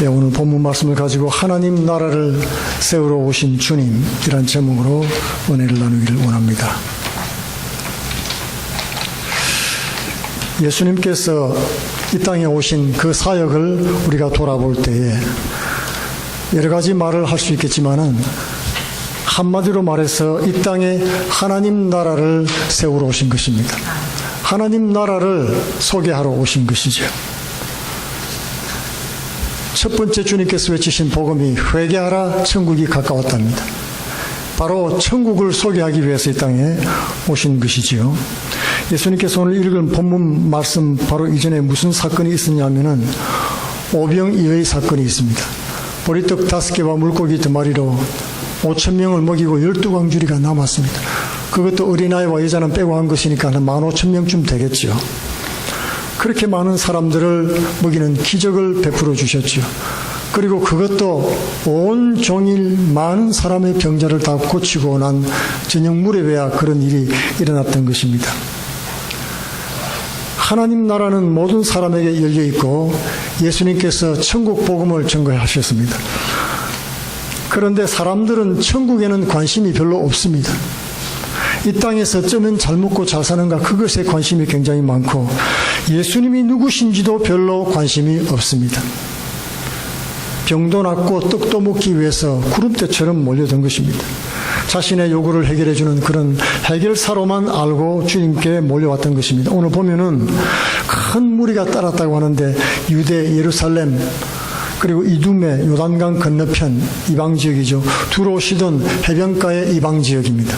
오늘 본문 말씀을 가지고 하나님 나라를 세우러 오신 주님이란 제목으로 은혜를 나누기를 원합니다. 예수님께서 이 땅에 오신 그 사역을 우리가 돌아볼 때에 여러 가지 말을 할 수 있겠지만은 한마디로 말해서 이 땅에 하나님 나라를 세우러 오신 것입니다. 하나님 나라를 소개하러 오신 것이죠. 첫 번째 주님께서 외치신 복음이 회개하라 천국이 가까웠답니다. 바로 천국을 소개하기 위해서 이 땅에 오신 것이지요. 예수님께서 오늘 읽은 본문 말씀 바로 이전에 무슨 사건이 있었냐면은 오병이어의 사건이 있습니다. 보리떡 5개와 물고기 2마리로 5,000명을 먹이고 12광주리가 남았습니다. 그것도 어린아이와 여자는 빼고 한 것이니까 한 15,000명쯤 되겠죠. 그렇게 많은 사람들을 먹이는 기적을 베풀어 주셨죠. 그리고 그것도 온 종일 많은 사람의 병자를 다 고치고 난 저녁 무렵에야 그런 일이 일어났던 것입니다. 하나님 나라는 모든 사람에게 열려 있고 예수님께서 천국 복음을 전거하셨습니다. 그런데 사람들은 천국에는 관심이 별로 없습니다. 이 땅에서 어쩌면 잘 먹고 잘 사는가 그것에 관심이 굉장히 많고 예수님이 누구신지도 별로 관심이 없습니다. 병도 낫고 떡도 먹기 위해서 구름대처럼 몰려든 것입니다. 자신의 요구를 해결해주는 그런 해결사로만 알고 주님께 몰려왔던 것입니다. 오늘 보면은 큰 무리가 따랐다고 하는데 유대, 예루살렘, 그리고 이두메, 요단강 건너편 이방지역이죠. 두로시돈 해변가의 이방지역입니다.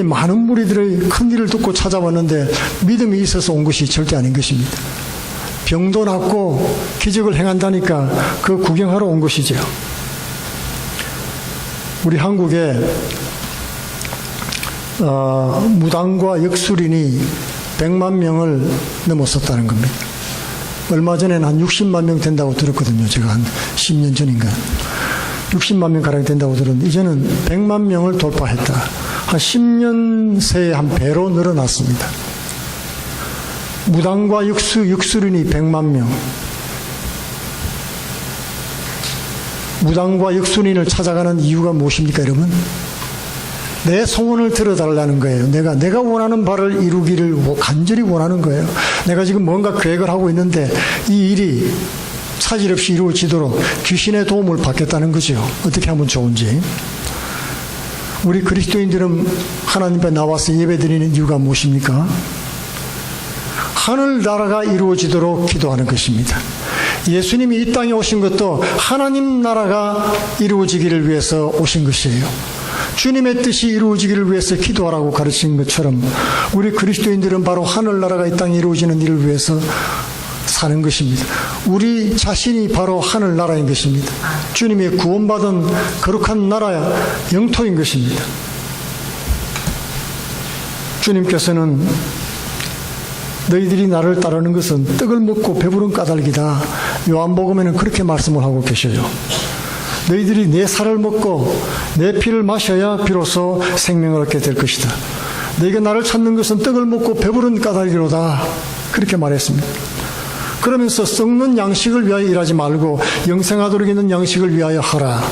많은 무리들의 큰 일을 듣고 찾아왔는데 믿음이 있어서 온 것이 절대 아닌 것입니다. 병도 낫고 기적을 행한다니까 그 구경하러 온 것이죠. 우리 한국에 무당과 역술인이 100만 명을 넘었었다는 겁니다. 얼마 전에는 한 60만 명 된다고 들었거든요. 제가 한 10년 전인가 60만 명 가량 된다고 들었는데 이제는 100만 명을 돌파했다. 한 10년 새에 한 배로 늘어났습니다. 무당과 역술인이 100만 명. 무당과 역술인을 찾아가는 이유가 무엇입니까, 여러분? 내 소원을 들어달라는 거예요. 내가 원하는 바를 이루기를 간절히 원하는 거예요. 내가 지금 뭔가 계획을 하고 있는데 이 일이 차질 없이 이루어지도록 귀신의 도움을 받겠다는 거죠. 어떻게 하면 좋은지. 우리 그리스도인들은 하나님 앞에 나와서 예배드리는 이유가 무엇입니까? 하늘 나라가 이루어지도록 기도하는 것입니다. 예수님이 이 땅에 오신 것도 하나님 나라가 이루어지기를 위해서 오신 것이에요. 주님의 뜻이 이루어지기를 위해서 기도하라고 가르친 것처럼 우리 그리스도인들은 바로 하늘나라가 이 땅에 이루어지는 일을 위해서 사는 것입니다. 우리 자신이 바로 하늘나라인 것입니다. 주님의 구원받은 거룩한 나라야 영토인 것입니다. 주님께서는 너희들이 나를 따르는 것은 떡을 먹고 배부른 까닭이다. 요한복음에는 그렇게 말씀을 하고 계셔요. 너희들이 내 살을 먹고 내 피를 마셔야 비로소 생명을 얻게 될 것이다. 너희가 나를 찾는 것은 떡을 먹고 배부른 까닭이로다. 그렇게 말했습니다. 그러면서 썩는 양식을 위하여 일하지 말고 영생하도록 있는 양식을 위하여 하라.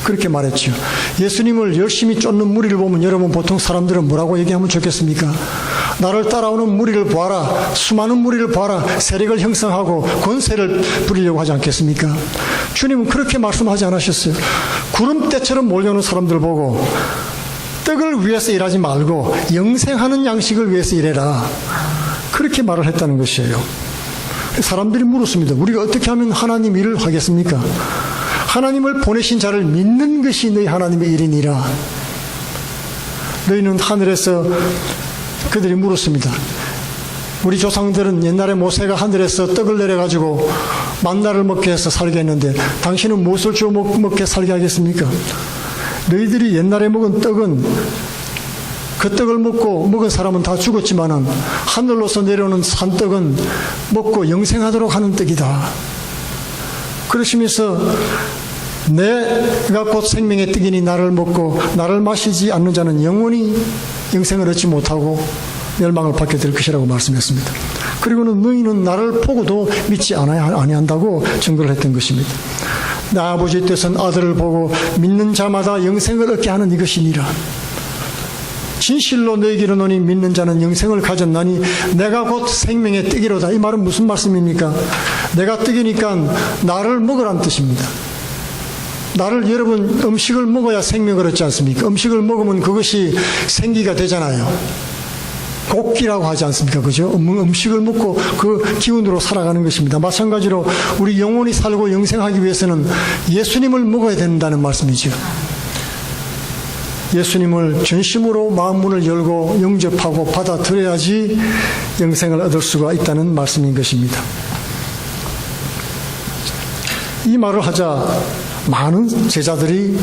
그렇게 말했죠. 예수님을 열심히 쫓는 무리를 보면 여러분 보통 사람들은 뭐라고 얘기하면 좋겠습니까? 나를 따라오는 무리를 보아라. 수많은 무리를 보아라. 세력을 형성하고 권세를 부리려고 하지 않겠습니까? 주님은 그렇게 말씀하지 않으셨어요. 구름대처럼 몰려오는 사람들 보고 떡을 위해서 일하지 말고 영생하는 양식을 위해서 일해라. 그렇게 말을 했다는 것이에요. 사람들이 물었습니다. 우리가 어떻게 하면 하나님 일을 하겠습니까? 하나님을 보내신 자를 믿는 것이 너희 하나님의 일이니라. 너희는 하늘에서 그들이 물었습니다. 우리 조상들은 옛날에 모세가 하늘에서 떡을 내려가지고 만나를 먹게 해서 살게 했는데 당신은 무엇을 주어 먹게 살게 하겠습니까? 너희들이 옛날에 먹은 떡은 그 떡을 먹은 사람은 다 죽었지만은 하늘로서 내려오는 산떡은 먹고 영생하도록 하는 떡이다. 그러시면서 내가 곧 생명의 떡이니 나를 먹고 나를 마시지 않는 자는 영원히 영생을 얻지 못하고 멸망을 받게 될 것이라고 말씀했습니다. 그리고는 너희는 나를 보고도 믿지 아니한다고 증거를 했던 것입니다. 나 아버지의 뜻은 아들을 보고 믿는 자마다 영생을 얻게 하는 이것이니라. 진실로 너희에게 이르노니 믿는 자는 영생을 가졌나니 내가 곧 생명의 떡이로다. 이 말은 무슨 말씀입니까? 내가 떡이니까 나를 먹으란 뜻입니다. 나를, 여러분, 음식을 먹어야 생명을 얻지 않습니까? 음식을 먹으면 그것이 생기가 되잖아요. 곡기라고 하지 않습니까? 그죠? 음식을 먹고 그 기운으로 살아가는 것입니다. 마찬가지로 우리 영원히 살고 영생하기 위해서는 예수님을 먹어야 된다는 말씀이죠. 예수님을 전심으로 마음 문을 열고 영접하고 받아들여야지 영생을 얻을 수가 있다는 말씀인 것입니다. 이 말을 하자 많은 제자들이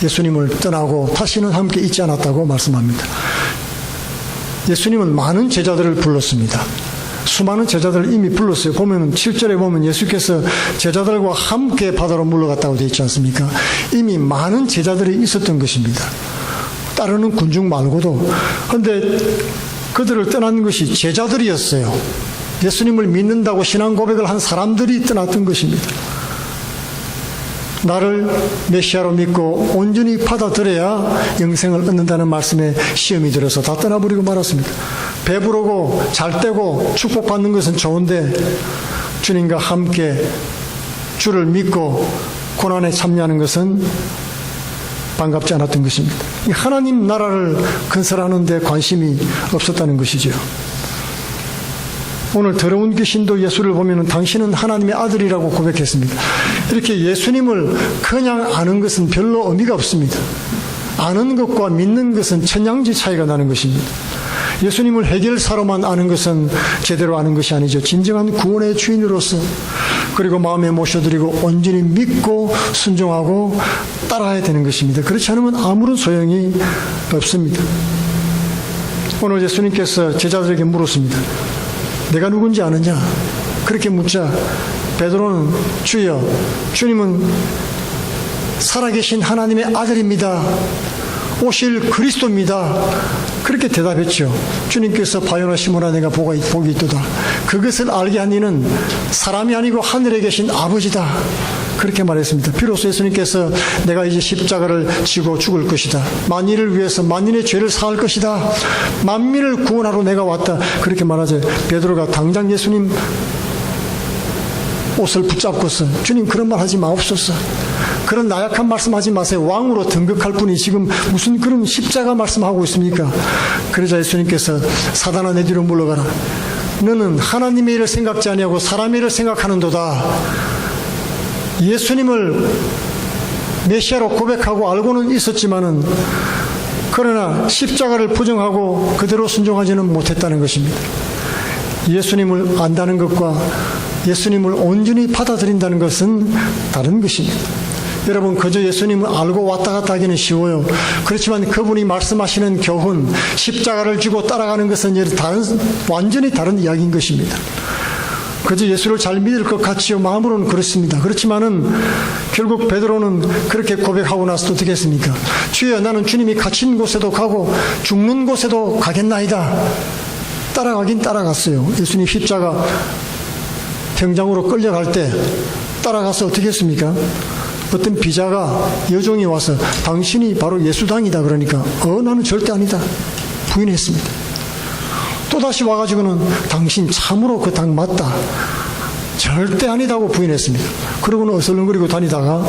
예수님을 떠나고 다시는 함께 있지 않았다고 말씀합니다. 예수님은 많은 제자들을 불렀습니다. 수많은 제자들을 이미 불렀어요. 보면 7절에 보면 예수께서 제자들과 함께 바다로 물러갔다고 되어 있지 않습니까? 이미 많은 제자들이 있었던 것입니다. 따르는 군중 말고도. 그런데 그들을 떠난 것이 제자들이었어요. 예수님을 믿는다고 신앙 고백을 한 사람들이 떠났던 것입니다. 나를 메시아로 믿고 온전히 받아들여야 영생을 얻는다는 말씀에 시험이 들어서 다 떠나버리고 말았습니다. 배부르고 잘 때고 축복받는 것은 좋은데 주님과 함께 주를 믿고 고난에 참여하는 것은 반갑지 않았던 것입니다. 하나님 나라를 건설하는 데 관심이 없었다는 것이죠. 오늘 더러운 귀신도 예수를 보면 당신은 하나님의 아들이라고 고백했습니다. 이렇게 예수님을 그냥 아는 것은 별로 의미가 없습니다. 아는 것과 믿는 것은 천양지 차이가 나는 것입니다. 예수님을 해결사로만 아는 것은 제대로 아는 것이 아니죠. 진정한 구원의 주인으로서 그리고 마음에 모셔드리고 온전히 믿고 순종하고 따라야 되는 것입니다. 그렇지 않으면 아무런 소용이 없습니다. 오늘 예수님께서 제자들에게 물었습니다. 내가 누군지 아느냐? 그렇게 묻자 베드로는 주여, 주님은 살아계신 하나님의 아들입니다. 오실 그리스도입니다. 그렇게 대답했죠. 주님께서 바요나 시몬아 내가 복이 있도다. 그것을 알게 한 이는 사람이 아니고 하늘에 계신 아버지다. 그렇게 말했습니다. 비로소 예수님께서 내가 이제 십자가를 지고 죽을 것이다. 만인을 위해서 만인의 죄를 사할 것이다. 만민을 구원하러 내가 왔다. 그렇게 말하자 베드로가 당장 예수님 옷을 붙잡고서 주님 그런 말 하지 마옵소서. 그런 나약한 말씀하지 마세요. 왕으로 등극할 분이 지금 무슨 그런 십자가 말씀하고 있습니까? 그러자 예수님께서 사단아 내 뒤로 물러가라. 너는 하나님의 일을 생각지 아니하고 사람의 일을 생각하는도다. 예수님을 메시아로 고백하고 알고는 있었지만은 그러나 십자가를 부정하고 그대로 순종하지는 못했다는 것입니다. 예수님을 안다는 것과 예수님을 온전히 받아들인다는 것은 다른 것입니다. 여러분 그저 예수님을 알고 왔다 갔다 하기는 쉬워요. 그렇지만 그분이 말씀하시는 교훈, 십자가를 지고 따라가는 것은 완전히 다른 이야기인 것입니다. 그저 예수를 잘 믿을 것 같지요. 마음으로는 그렇습니다. 그렇지만은 결국 베드로는 그렇게 고백하고 나서 어떻게 했습니까? 주여 나는 주님이 갇힌 곳에도 가고 죽는 곳에도 가겠나이다. 따라가긴 따라갔어요. 예수님 십자가 병장으로 끌려갈 때 따라가서 어떻게 했습니까? 어떤 비자가 여종이 와서 당신이 바로 예수당이다 그러니까 나는 절대 아니다 부인했습니다. 또다시 와가지고는 당신 참으로 그 당 맞다 절대 아니다고 부인했습니다. 그러고는 어슬렁거리고 다니다가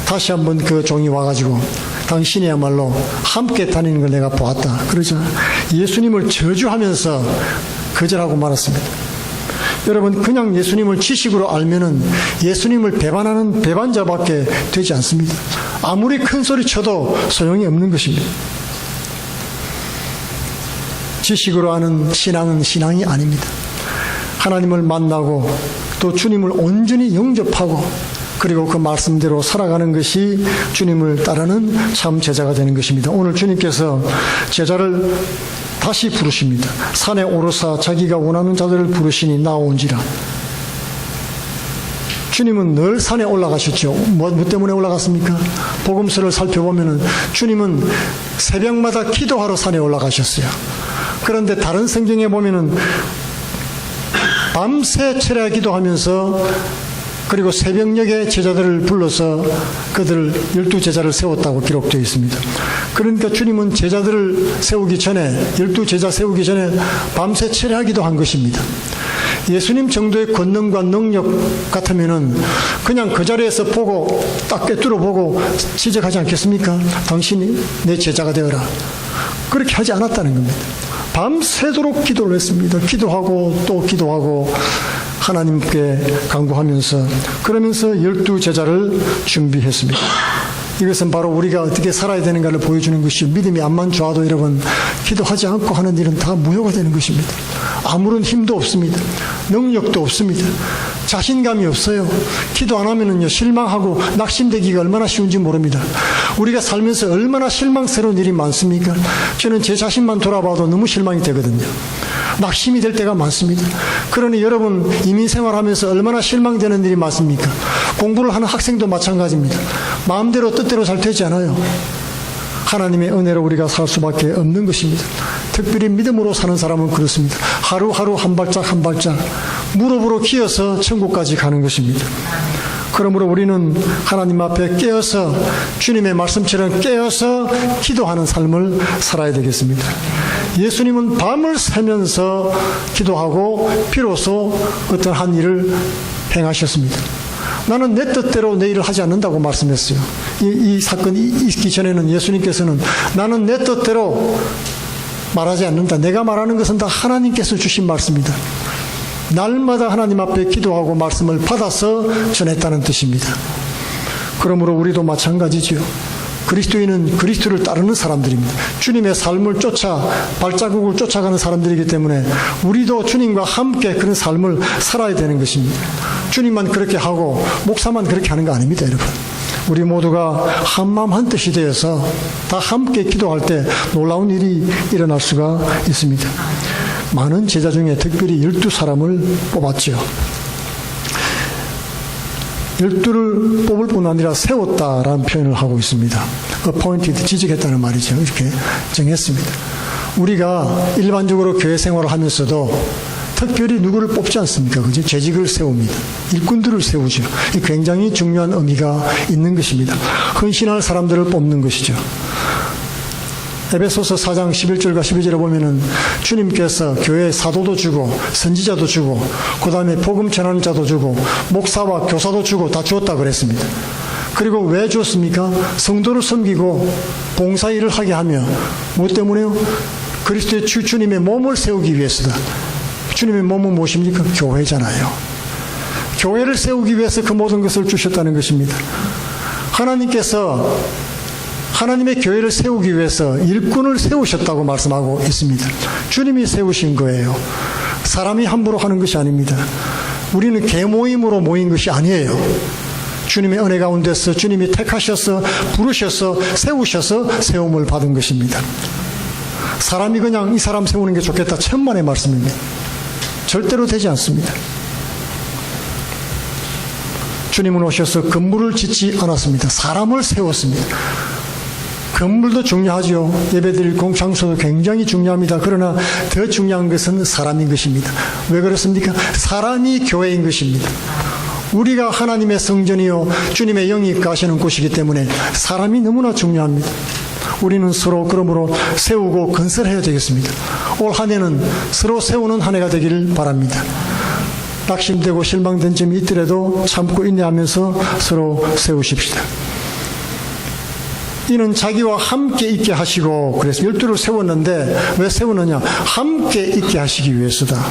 다시 한번 그 종이 와가지고 당신이야말로 함께 다니는 걸 내가 보았다. 그러자 예수님을 저주하면서 거절하고 말았습니다. 여러분 그냥 예수님을 지식으로 알면은 예수님을 배반하는 배반자밖에 되지 않습니다. 아무리 큰 소리 쳐도 소용이 없는 것입니다. 지식으로 아는 신앙은 신앙이 아닙니다. 하나님을 만나고 또 주님을 온전히 영접하고 그리고 그 말씀대로 살아가는 것이 주님을 따르는 참 제자가 되는 것입니다. 오늘 주님께서 제자를 다시 부르십니다. 산에 오르사 자기가 원하는 자들을 부르시니 나온지라. 주님은 늘 산에 올라가셨죠. 뭐 때문에 올라갔습니까? 복음서를 살펴보면 주님은 새벽마다 기도하러 산에 올라가셨어요. 그런데 다른 성경에 보면은 밤새 철야 기도하면서 그리고 새벽녘에 제자들을 불러서 그들을 12제자를 세웠다고 기록되어 있습니다. 그러니까 주님은 제자들을 세우기 전에 12제자 세우기 전에 밤새 철야기도 한 것입니다. 예수님 정도의 권능과 능력 같으면은 그냥 그 자리에서 보고 딱 꿰뚫어 보고 지적하지 않겠습니까? 당신이 내 제자가 되어라. 그렇게 하지 않았다는 겁니다. 밤새도록 기도를 했습니다. 기도하고 또 기도하고 하나님께 간구하면서 그러면서 12제자를 준비했습니다. 이것은 바로 우리가 어떻게 살아야 되는가를 보여주는 것이요, 믿음이 암만 좋아도 여러분 기도하지 않고 하는 일은 다 무효가 되는 것입니다. 아무런 힘도 없습니다. 능력도 없습니다. 자신감이 없어요. 기도 안 하면은요, 실망하고 낙심되기가 얼마나 쉬운지 모릅니다. 우리가 살면서 얼마나 실망스러운 일이 많습니까? 저는 제 자신만 돌아봐도 너무 실망이 되거든요. 낙심이 될 때가 많습니다. 그러니 여러분 이민생활하면서 얼마나 실망되는 일이 많습니까? 공부를 하는 학생도 마찬가지입니다. 마음대로 뜻대로 잘 되지 않아요. 하나님의 은혜로 우리가 살 수밖에 없는 것입니다. 특별히 믿음으로 사는 사람은 그렇습니다. 하루하루 한 발짝 한 발짝 무릎으로 기어서 천국까지 가는 것입니다. 그러므로 우리는 하나님 앞에 깨어서 주님의 말씀처럼 깨어서 기도하는 삶을 살아야 되겠습니다. 예수님은 밤을 새면서 기도하고 비로소 어떤 한 일을 행하셨습니다. 나는 내 뜻대로 내 일을 하지 않는다고 말씀했어요. 이 사건이 있기 전에는 예수님께서는 나는 내 뜻대로 말하지 않는다. 내가 말하는 것은 다 하나님께서 주신 말씀이다. 날마다 하나님 앞에 기도하고 말씀을 받아서 전했다는 뜻입니다. 그러므로 우리도 마찬가지지요. 그리스도인은 그리스도를 따르는 사람들입니다. 주님의 삶을 쫓아 발자국을 쫓아가는 사람들이기 때문에 우리도 주님과 함께 그런 삶을 살아야 되는 것입니다. 주님만 그렇게 하고 목사만 그렇게 하는 거 아닙니다, 여러분. 우리 모두가 한마음 한뜻이 되어서 다 함께 기도할 때 놀라운 일이 일어날 수가 있습니다. 많은 제자 중에 특별히 12사람을 뽑았죠. 12를 뽑을 뿐 아니라 세웠다라는 표현을 하고 있습니다. appointed, 지적했다는 말이죠. 이렇게 정했습니다. 우리가 일반적으로 교회 생활을 하면서도 특별히 누구를 뽑지 않습니까? 그죠? 재직을 세웁니다. 일꾼들을 세우죠. 이 굉장히 중요한 의미가 있는 것입니다. 헌신할 사람들을 뽑는 것이죠. 에베소서 4장 11절과 12절에 보면은 주님께서 교회에 사도도 주고 선지자도 주고 그 다음에 복음 전하는 자도 주고 목사와 교사도 주고 다 주었다 그랬습니다. 그리고 왜 주었습니까? 성도를 섬기고 봉사일을 하게 하며 무엇 때문에요? 그리스도의 주님의 몸을 세우기 위해서다. 주님의 몸은 무엇입니까? 교회잖아요. 교회를 세우기 위해서 그 모든 것을 주셨다는 것입니다. 하나님께서 하나님의 교회를 세우기 위해서 일꾼을 세우셨다고 말씀하고 있습니다. 주님이 세우신 거예요. 사람이 함부로 하는 것이 아닙니다. 우리는 개모임으로 모인 것이 아니에요. 주님의 은혜 가운데서 주님이 택하셔서 부르셔서 세우셔서 세움을 받은 것입니다. 사람이 그냥 이 사람 세우는 게 좋겠다, 천만의 말씀입니다. 절대로 되지 않습니다. 주님은 오셔서 건물을 짓지 않았습니다. 사람을 세웠습니다. 건물도 중요하죠. 예배드릴 공창소도 굉장히 중요합니다. 그러나 더 중요한 것은 사람인 것입니다. 왜 그렇습니까? 사람이 교회인 것입니다. 우리가 하나님의 성전이요 주님의 영이 가시는 곳이기 때문에 사람이 너무나 중요합니다. 우리는 서로 그러므로 세우고 건설해야 되겠습니다. 올 한 해는 서로 세우는 한 해가 되기를 바랍니다. 낙심되고 실망된 점이 있더라도 참고 인내하면서 서로 세우십시다. 이는 자기와 함께 있게 하시고, 그래서 12를 세웠는데 왜 세우느냐? 함께 있게 하시기 위해서다.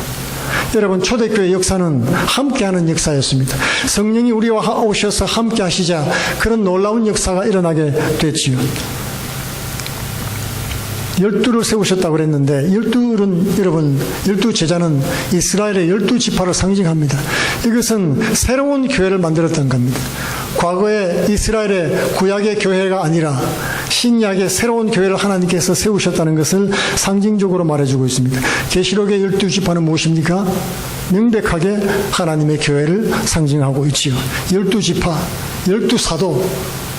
여러분, 초대교회 역사는 함께하는 역사였습니다. 성령이 우리와 오셔서 함께 하시자 그런 놀라운 역사가 일어나게 됐지요. 12를 세우셨다고 그랬는데 12는 여러분 12제자는 이스라엘의 12지파를 상징합니다. 이것은 새로운 교회를 만들었던 겁니다. 과거에 이스라엘의 구약의 교회가 아니라 신약의 새로운 교회를 하나님께서 세우셨다는 것을 상징적으로 말해주고 있습니다. 계시록의 12지파는 무엇입니까? 명백하게 하나님의 교회를 상징하고 있지요. 12지파, 12사도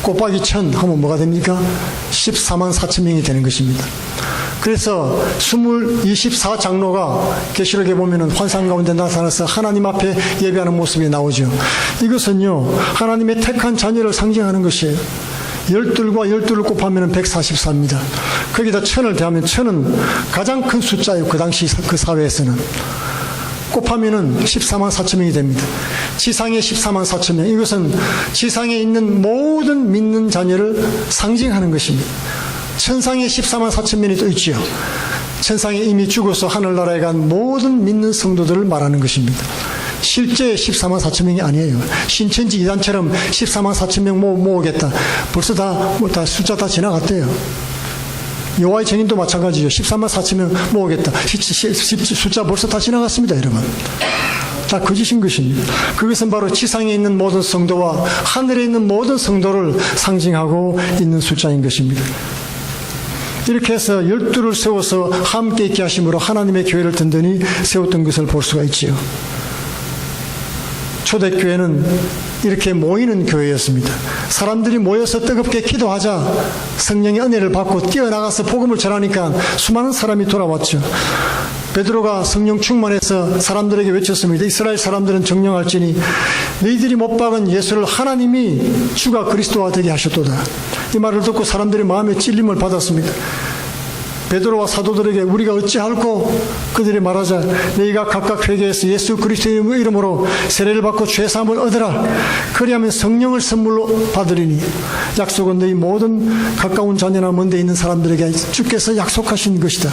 곱하기 1000 하면 뭐가 됩니까? 14만 4천 명이 되는 것입니다. 그래서 24장로가 계시록에 보면은 환상 가운데 나타나서 하나님 앞에 예배하는 모습이 나오죠. 이것은요, 하나님의 택한 자녀를 상징하는 것이에요. 12과 12를 곱하면 144입니다. 거기다 1000을 더하면 1000은 가장 큰 숫자예요. 그 당시 그 사회에서는. 곱하면은 14만 4천 명이 됩니다. 지상에 14만 4천 명. 이것은 지상에 있는 모든 믿는 자녀를 상징하는 것입니다. 천상에 14만 4천 명이 또 있지요. 천상에 이미 죽어서 하늘나라에 간 모든 믿는 성도들을 말하는 것입니다. 실제 14만 4천 명이 아니에요. 신천지 이단처럼 14만 4천 명 모으겠다. 벌써 다 숫자 다 지나갔대요. 여호와의 증인도 마찬가지죠. 14만 4천 명 모으겠다. 숫자 벌써 다 지나갔습니다, 여러분. 다 거짓인 것입니다. 그것은 바로 지상에 있는 모든 성도와 하늘에 있는 모든 성도를 상징하고 있는 숫자인 것입니다. 이렇게 해서 12를 세워서 함께 있게 하심으로 하나님의 교회를 든든히 세웠던 것을 볼 수가 있지요. 초대교회는 이렇게 모이는 교회였습니다. 사람들이 모여서 뜨겁게 기도하자 성령의 은혜를 받고 뛰어나가서 복음을 전하니까 수많은 사람이 돌아왔죠. 베드로가 성령 충만해서 사람들에게 외쳤습니다. 이스라엘 사람들은 정령할지니 너희들이 못 박은 예수를 하나님이 주가 그리스도가 되게 하셨도다. 이 말을 듣고 사람들이 마음에 찔림을 받았습니다. 베드로와 사도들에게 우리가 어찌할꼬? 그들이 말하자 너희가 각각 회개해서 예수 그리스도의 이름으로 세례를 받고 죄사함을 얻으라. 그리하면 성령을 선물로 받으리니 약속은 너희 모든 가까운 자녀나 먼 데 있는 사람들에게 주께서 약속하신 것이다.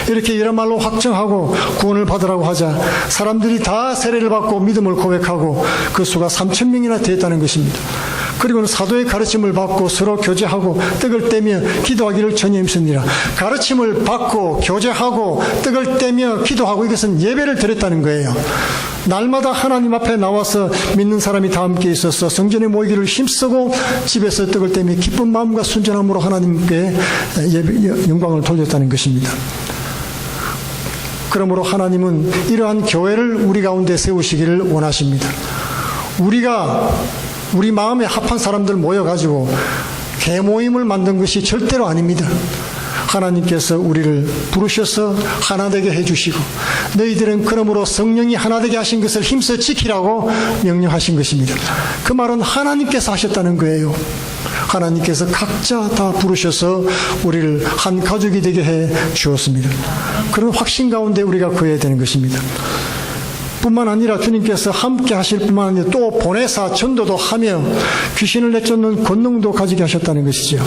이렇게 이런 말로 확정하고 구원을 받으라고 하자 사람들이 다 세례를 받고 믿음을 고백하고 그 수가 3,000명이나 되었다는 것입니다. 그리고는 사도의 가르침을 받고 서로 교제하고 떡을 떼며 기도하기를 전혀 힘쓰니라. 가르침을 받고 교제하고 떡을 떼며 기도하고 이것은 예배를 드렸다는 거예요. 날마다 하나님 앞에 나와서 믿는 사람이 다 함께 있어서 성전에 모이기를 힘쓰고 집에서 떡을 떼며 기쁜 마음과 순전함으로 하나님께 영광을 돌렸다는 것입니다. 그러므로 하나님은 이러한 교회를 우리 가운데 세우시기를 원하십니다. 우리 마음에 합한 사람들 모여가지고 개모임을 만든 것이 절대로 아닙니다. 하나님께서 우리를 부르셔서 하나 되게 해주시고 너희들은 그러므로 성령이 하나 되게 하신 것을 힘써 지키라고 명령하신 것입니다. 그 말은 하나님께서 하셨다는 거예요. 하나님께서 각자 다 부르셔서 우리를 한 가족이 되게 해 주었습니다. 그런 확신 가운데 우리가 거해야 되는 것입니다. 뿐만 아니라 주님께서 함께 하실 뿐만 아니라 또 보내사 전도도 하며 귀신을 내쫓는 권능도 가지게 하셨다는 것이죠.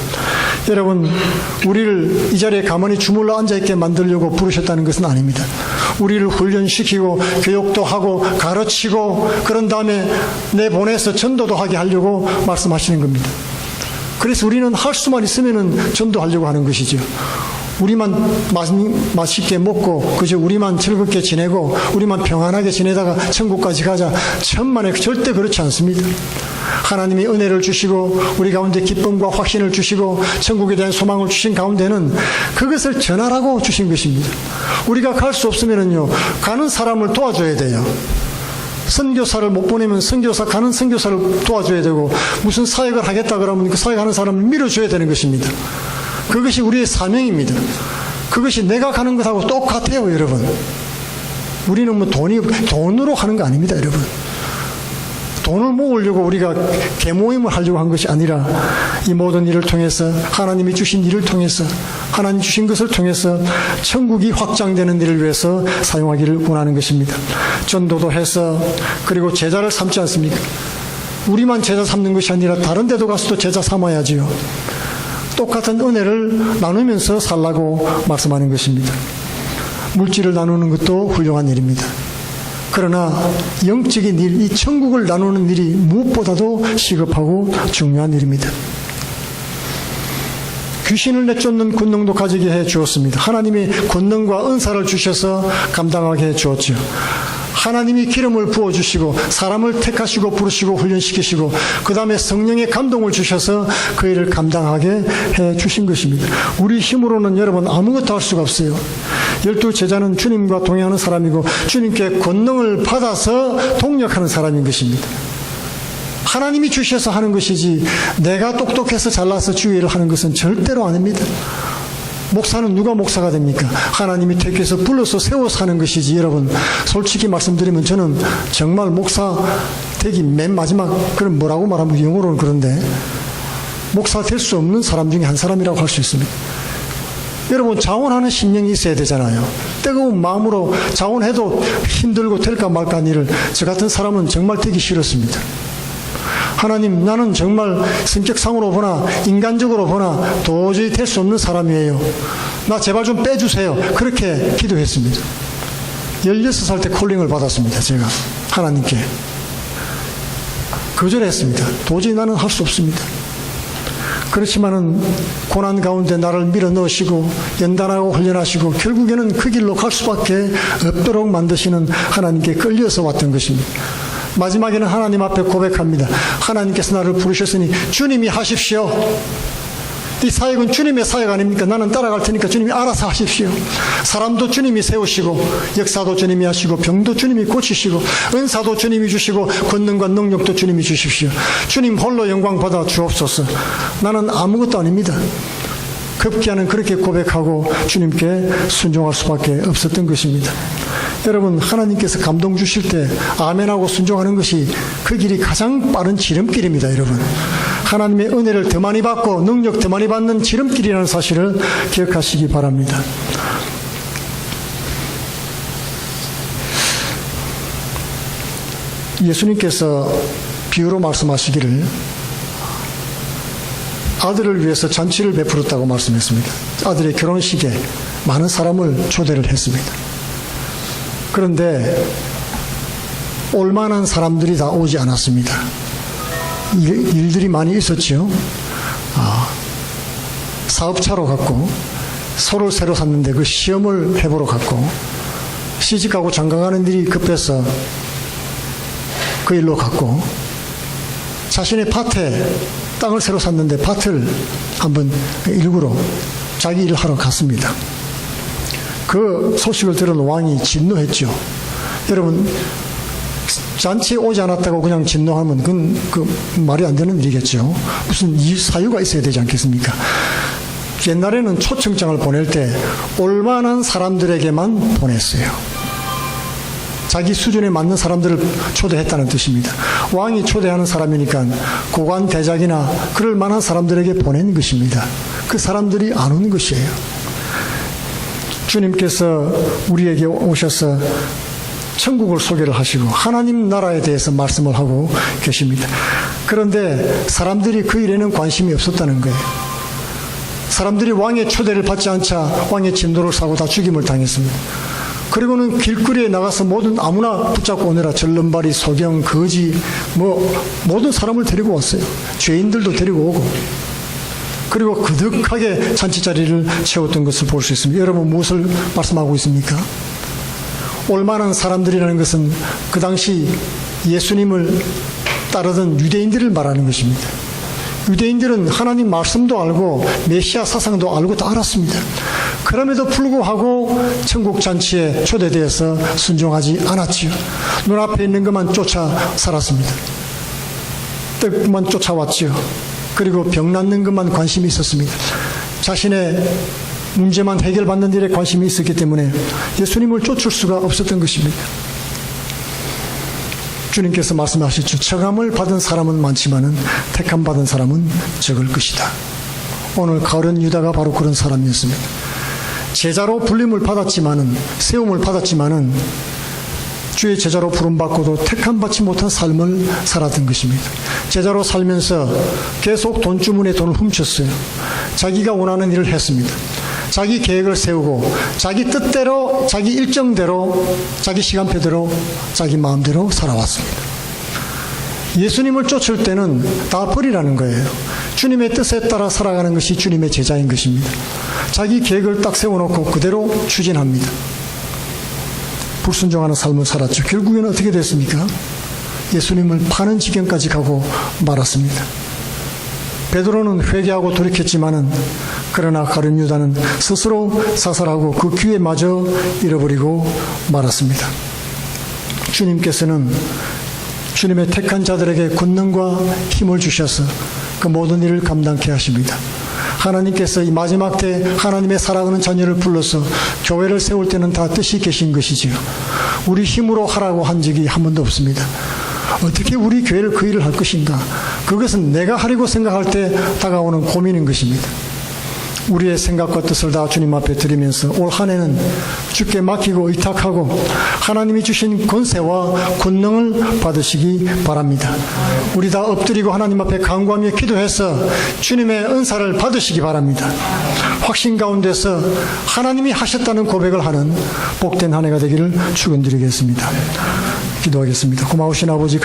여러분, 우리를 이 자리에 가만히 주물러 앉아있게 만들려고 부르셨다는 것은 아닙니다. 우리를 훈련시키고 교육도 하고 가르치고 그런 다음에 내보내서 전도도 하게 하려고 말씀하시는 겁니다. 그래서 우리는 할 수만 있으면 전도하려고 하는 것이죠. 우리만 맛있게 먹고 그저 우리만 즐겁게 지내고 우리만 평안하게 지내다가 천국까지 가자. 천만에 절대 그렇지 않습니다. 하나님이 은혜를 주시고 우리 가운데 기쁨과 확신을 주시고 천국에 대한 소망을 주신 가운데는 그것을 전하라고 주신 것입니다. 우리가 갈 수 없으면요 가는 사람을 도와줘야 돼요. 선교사를 못 보내면 가는 선교사를 도와줘야 되고 무슨 사역을 하겠다 그러면 그 사역하는 사람을 밀어줘야 되는 것입니다. 그것이 우리의 사명입니다. 그것이 내가 가는 것하고 똑같아요, 여러분. 우리는 뭐 돈으로 하는 거 아닙니다, 여러분. 돈을 모으려고 우리가 개모임을 하려고 한 것이 아니라 이 모든 일을 통해서 하나님이 주신 일을 통해서 하나님 주신 것을 통해서 천국이 확장되는 일을 위해서 사용하기를 원하는 것입니다. 전도도 해서 그리고 제자를 삼지 않습니까? 우리만 제자 삼는 것이 아니라 다른 데도 가서도 제자 삼아야지요. 똑같은 은혜를 나누면서 살라고 말씀하는 것입니다. 물질을 나누는 것도 훌륭한 일입니다. 그러나 영적인 일, 이 천국을 나누는 일이 무엇보다도 시급하고 중요한 일입니다. 귀신을 내쫓는 권능도 가지게 해 주었습니다. 하나님이 권능과 은사를 주셔서 감당하게 해 주었죠. 하나님이 기름을 부어주시고 사람을 택하시고 부르시고 훈련시키시고 그 다음에 성령의 감동을 주셔서 그 일을 감당하게 해 주신 것입니다. 우리 힘으로는 여러분 아무것도 할 수가 없어요. 12 제자는 주님과 동행하는 사람이고 주님께 권능을 받아서 동력하는 사람인 것입니다. 하나님이 주셔서 하는 것이지 내가 똑똑해서 잘나서 주의를 하는 것은 절대로 아닙니다. 목사는 누가 목사가 됩니까? 하나님이 택해서 불러서 세워서 하는 것이지. 여러분, 솔직히 말씀드리면 저는 정말 목사 되기 맨 마지막, 그럼 뭐라고 말하면 영어로는 그런데 목사 될 수 없는 사람 중에 한 사람이라고 할 수 있습니다. 여러분, 자원하는 심령이 있어야 되잖아요. 뜨거운 마음으로 자원해도 힘들고 될까 말까 한 일을 저 같은 사람은 정말 되기 싫었습니다. 하나님, 나는 정말 성격상으로 보나 인간적으로 보나 도저히 될 수 없는 사람이에요. 나 제발 좀 빼주세요. 그렇게 기도했습니다. 16살 때 콜링을 받았습니다. 제가 하나님께 거절했습니다. 도저히 나는 할 수 없습니다. 그렇지만은 고난 가운데 나를 밀어 넣으시고 연단하고 훈련하시고 결국에는 그 길로 갈 수밖에 없도록 만드시는 하나님께 끌려서 왔던 것입니다. 마지막에는 하나님 앞에 고백합니다. 하나님께서 나를 부르셨으니 주님이 하십시오. 이 사역은 주님의 사역 아닙니까? 나는 따라갈 테니까 주님이 알아서 하십시오. 사람도 주님이 세우시고 역사도 주님이 하시고 병도 주님이 고치시고 은사도 주님이 주시고 권능과 능력도 주님이 주십시오. 주님 홀로 영광 받아 주옵소서. 나는 아무것도 아닙니다. 급기야는 그렇게 고백하고 주님께 순종할 수밖에 없었던 것입니다. 여러분, 하나님께서 감동 주실 때 아멘하고 순종하는 것이 그 길이 가장 빠른 지름길입니다. 여러분, 하나님의 은혜를 더 많이 받고 능력 더 많이 받는 지름길이라는 사실을 기억하시기 바랍니다. 예수님께서 비유로 말씀하시기를 아들을 위해서 잔치를 베풀었다고 말씀했습니다. 아들의 결혼식에 많은 사람을 초대를 했습니다. 그런데 올만한 사람들이 다 오지 않았습니다. 일들이 많이 있었죠. 사업차로 갔고, 소를 새로 샀는데 그 시험을 해보러 갔고, 시집가고 장가가는 일이 급해서 그 일로 갔고, 자신의 밭에 땅을 새로 샀는데 밭을 한번 일구러 자기 일을 하러 갔습니다. 그 소식을 들은 왕이 진노했죠. 여러분, 잔치에 오지 않았다고 그냥 진노하면 그건 말이 안 되는 일이겠죠. 무슨 사유가 있어야 되지 않겠습니까? 옛날에는 초청장을 보낼 때 올만한 사람들에게만 보냈어요. 자기 수준에 맞는 사람들을 초대했다는 뜻입니다. 왕이 초대하는 사람이니까 고관 대작이나 그럴 만한 사람들에게 보낸 것입니다. 그 사람들이 안 오는 것이에요. 주님께서 우리에게 오셔서 천국을 소개를 하시고 하나님 나라에 대해서 말씀을 하고 계십니다. 그런데 사람들이 그 일에는 관심이 없었다는 거예요. 사람들이 왕의 초대를 받지 않자 왕의 진노를 사고 다 죽임을 당했습니다. 그리고는 길거리에 나가서 모든 아무나 붙잡고 오느라 절름발이, 소경, 거지, 모든 사람을 데리고 왔어요. 죄인들도 데리고 오고. 그리고 그득하게 잔치자리를 채웠던 것을 볼 수 있습니다. 여러분, 무엇을 말씀하고 있습니까? 올만한 사람들이라는 것은 그 당시 예수님을 따르던 유대인들을 말하는 것입니다. 유대인들은 하나님 말씀도 알고 메시아 사상도 알고 다 알았습니다. 그럼에도 불구하고 천국 잔치에 초대되어서 순종하지 않았지요. 눈앞에 있는 것만 쫓아 살았습니다. 떡만 쫓아왔지요. 그리고 병 낫는 것만 관심이 있었습니다. 자신의 문제만 해결받는 일에 관심이 있었기 때문에 예수님을 쫓을 수가 없었던 것입니다. 주님께서 말씀하셨죠. 청함을 받은 사람은 많지만은 택함 받은 사람은 적을 것이다. 오늘 가룟 유다가 바로 그런 사람이었습니다. 제자로 불림을 받았지만은, 세움을 받았지만은 주의 제자로 부름받고도 택함 받지 못한 삶을 살았던 것입니다. 제자로 살면서 계속 돈 주머니에 돈을 훔쳤어요. 자기가 원하는 일을 했습니다. 자기 계획을 세우고 자기 뜻대로, 자기 일정대로, 자기 시간표대로, 자기 마음대로 살아왔습니다. 예수님을 쫓을 때는 다 버리라는 거예요. 주님의 뜻에 따라 살아가는 것이 주님의 제자인 것입니다. 자기 계획을 딱 세워놓고 그대로 추진합니다. 불순종하는 삶을 살았죠. 결국에는 어떻게 됐습니까? 예수님을 파는 지경까지 가고 말았습니다. 베드로는 회개하고 돌이켰지만은, 그러나 가룟 유다는 스스로 사살하고 그 기회마저 잃어버리고 말았습니다. 주님께서는 주님의 택한 자들에게 권능과 힘을 주셔서 그 모든 일을 감당케 하십니다. 하나님께서 이 마지막 때 하나님의 사랑하는 자녀를 불러서 교회를 세울 때는 다 뜻이 계신 것이지요. 우리 힘으로 하라고 한 적이 한 번도 없습니다. 어떻게 우리 교회를 그 일을 할 것인가? 그것은 내가 하려고 생각할 때 다가오는 고민인 것입니다. 우리의 생각과 뜻을 다 주님 앞에 드리면서 올 한 해는 주께 맡기고 의탁하고 하나님이 주신 권세와 권능을 받으시기 바랍니다. 우리 다 엎드리고 하나님 앞에 간구하며 기도해서 주님의 은사를 받으시기 바랍니다. 확신 가운데서 하나님이 하셨다는 고백을 하는 복된 한 해가 되기를 축원드리겠습니다. 기도하겠습니다. 고마우신 아버지,